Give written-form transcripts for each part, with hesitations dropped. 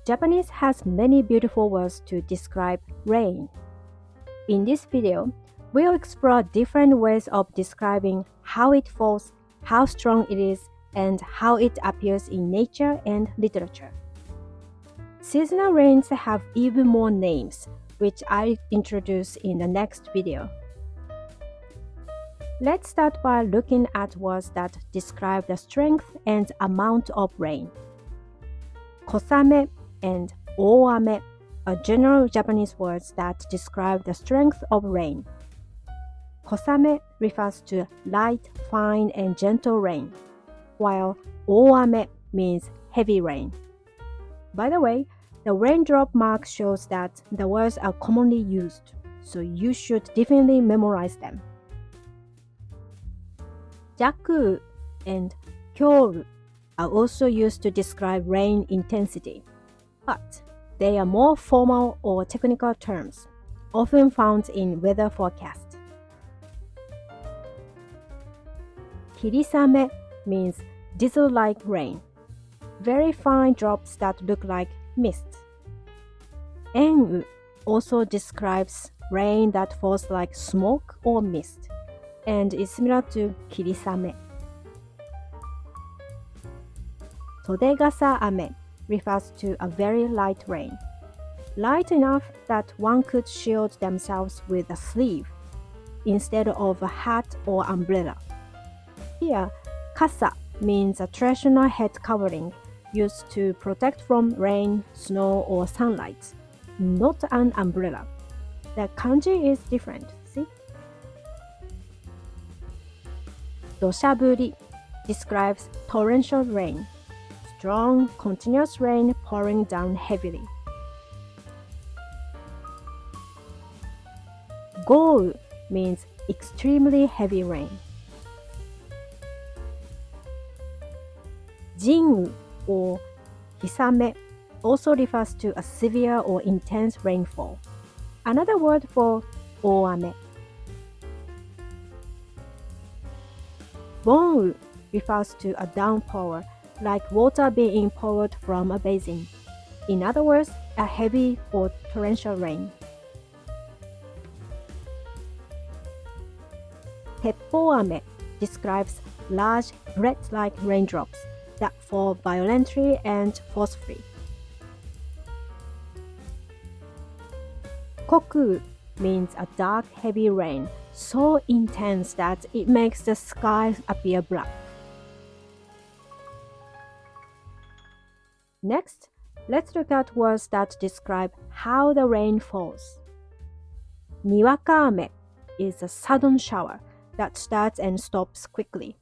Japanese has many beautiful words to describe rain. In this video, we'll explore different ways of describing how it falls, how strong it is, and how it appears in nature and literature. Seasonal rains have even more names, which I'll introduce in the next video. Let's start by looking at words that describe the strength and amount of rain. Kosame and ooame are general Japanese words that describe the strength of rain. Kosame refers to light, fine, and gentle rain, while ooame means heavy rain. By the way, the raindrop mark shows that the words are commonly used, so you should definitely memorize them. Jakuu and kyouu are also used to describe rain intensity, but they are more formal or technical terms, often found in weather forecasts. Kirisame means drizzle-like rain, very fine drops that look like mist. Jin'u also describes rain that falls like smoke or mist, and is similar to kirisame. Sodegasaame refers to a very light rain, light enough that one could shield themselves with a sleeve instead of a hat or umbrella. Here, kasa means a traditional head covering used to protect from rain, snow, or sunlight, not an umbrella. The kanji is different, see? Doshaburi describes torrential rain, strong, continuous rain pouring down heavily. Gouu means extremely heavy rain. Jin'u or hisame also refers to a severe or intense rainfall, another word for ooame. Gouu refers to a downpour, like water being poured from a basin. In other words, a heavy or torrential rain. Teppouame describes large bread-like raindrops that fall violently and forcefully. Kokuu means a dark, heavy rain, so intense that it makes the sky appear black. Next, let's look at words that describe how the rain falls. Niwaka ame is a sudden shower that starts and stops quickly,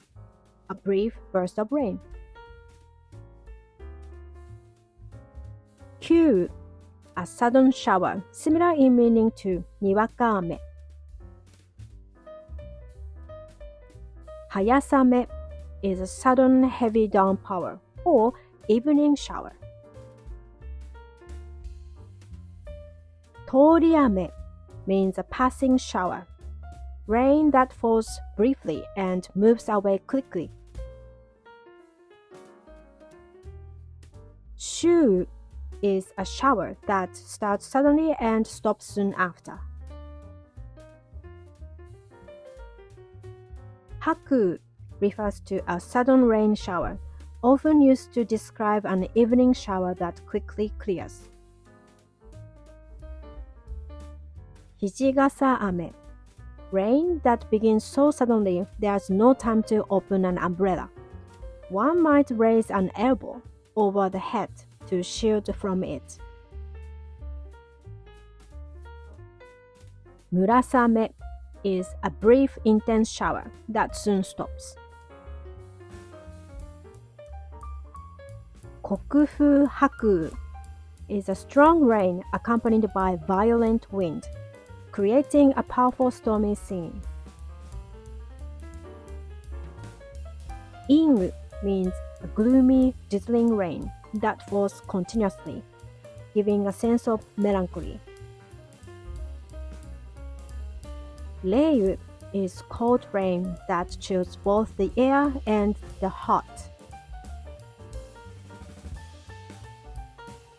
a brief burst of rain. Kyuu, a sudden shower, similar in meaning to niwaka ame. Hayasame is a sudden heavy downpour or evening shower. Torrential means a passing shower, rain that falls briefly and moves away quickly. Kyuu is a shower that starts suddenly and stops soon after. Jakuu refers to a sudden rain shower, often used to describe an evening shower that quickly clears. Hijigasaame, rain that begins so suddenly there's no time to open an umbrella. One might raise an elbow over the head to shield from it. Murasame is a brief, intense shower that soon stops. Kokuu hakuu is a strong rain accompanied by violent wind, creating a powerful stormy scene. Jin'u means a gloomy, drizzling rain that falls continuously, giving a sense of melancholy. Reiyu is cold rain that chills both the air and the heart.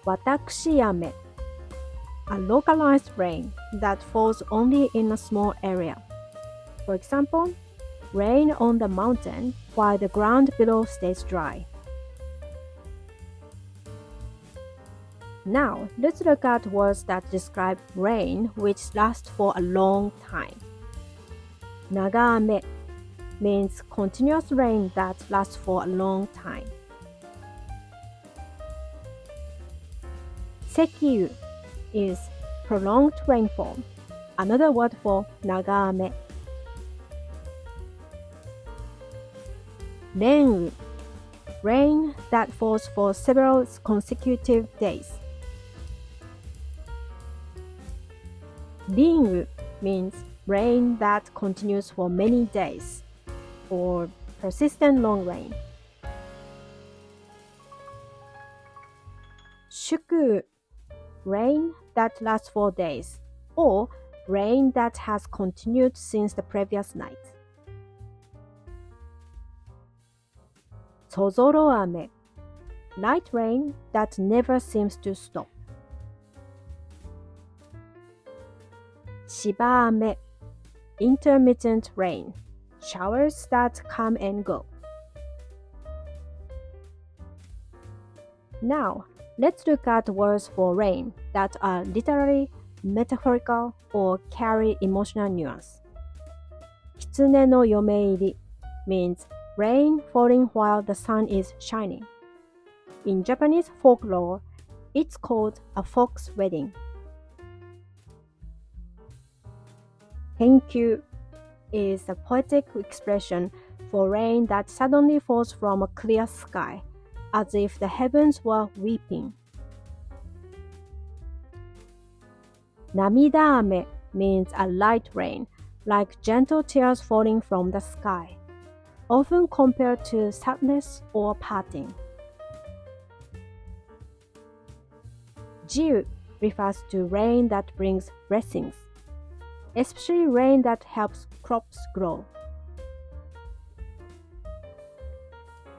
watakushi-ame, a localized rain that falls only in a small area. For example, rain on the mountain while the ground below stays dry. Now, let's look at words that describe rain which lasts for a long time. Nagaame means continuous rain that lasts for a long time. Sekiu is prolonged rainfall, another word for nagaame. Ren'u, rain that falls for several consecutive days. Jin'u means rain that continues for many days, or persistent long rain. Jakuu, rain that lasts for days, or rain that has continued since the previous night. Tozoroame, light rain that never seems to stop. Shibaame, intermittent rain, showers that come and go. Now, let's look at words for rain that are literally, metaphorical, or carry emotional nuance. Kitsune no yomeiri means rain falling while the sun is shining. In Japanese folklore, it's called a fox wedding. Kyuu is a poetic expression for rain that suddenly falls from a clear sky, as if the heavens were weeping. Namidaame means a light rain, like gentle tears falling from the sky, often compared to sadness or parting. Jin'u refers to rain that brings blessings, especially rain that helps crops grow.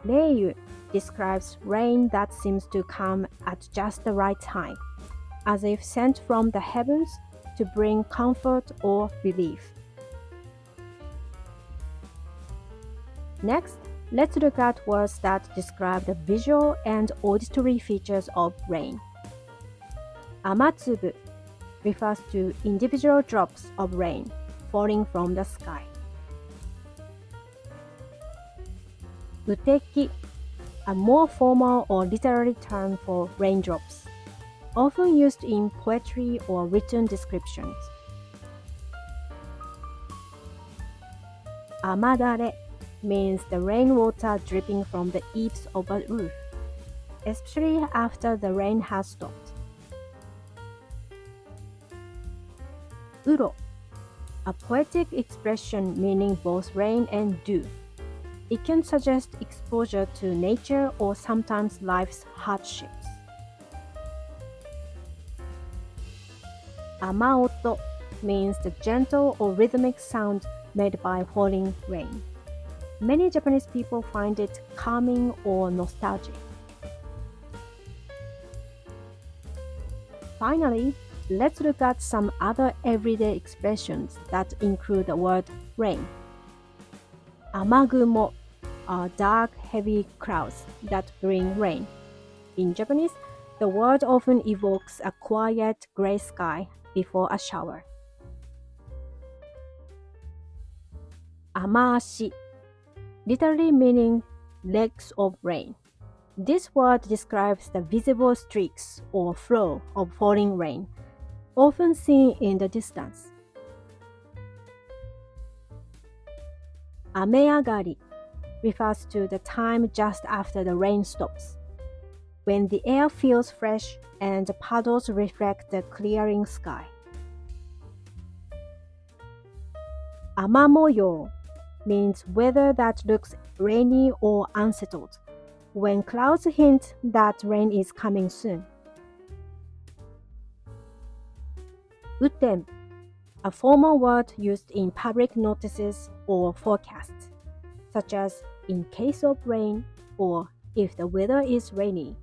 Reiyu describes rain that seems to come at just the right time, as if sent from the heavens to bring comfort or relief. Next, let's look at words that describe the visual and auditory features of rain. Amatsubu refers to individual drops of rain falling from the sky. Uteki, a more formal or literary term for raindrops, often used in poetry or written descriptions. Amadare means the rainwater dripping from the eaves of a roof, especially after the rain has stopped. Uro, a poetic expression meaning both rain and dew. It can suggest exposure to nature or sometimes life's hardships. Amaoto means the gentle or rhythmic sound made by falling rain. Many Japanese people find it calming or nostalgic. Finally, let's look at some other everyday expressions that include the word rain. Amagumo are dark, heavy clouds that bring rain. In Japanese, the word often evokes a quiet gray sky before a shower. Amaashi, literally meaning legs of rain. This word describes the visible streaks or flow of falling rain, often seen in the distance. Ameagari refers to the time just after the rain stops, when the air feels fresh and the puddles reflect the clearing sky. Amamoyo means weather that looks rainy or unsettled, when clouds hint that rain is coming soon. Uten, a formal word used in public notices or forecasts, such as in case of rain or if the weather is rainy.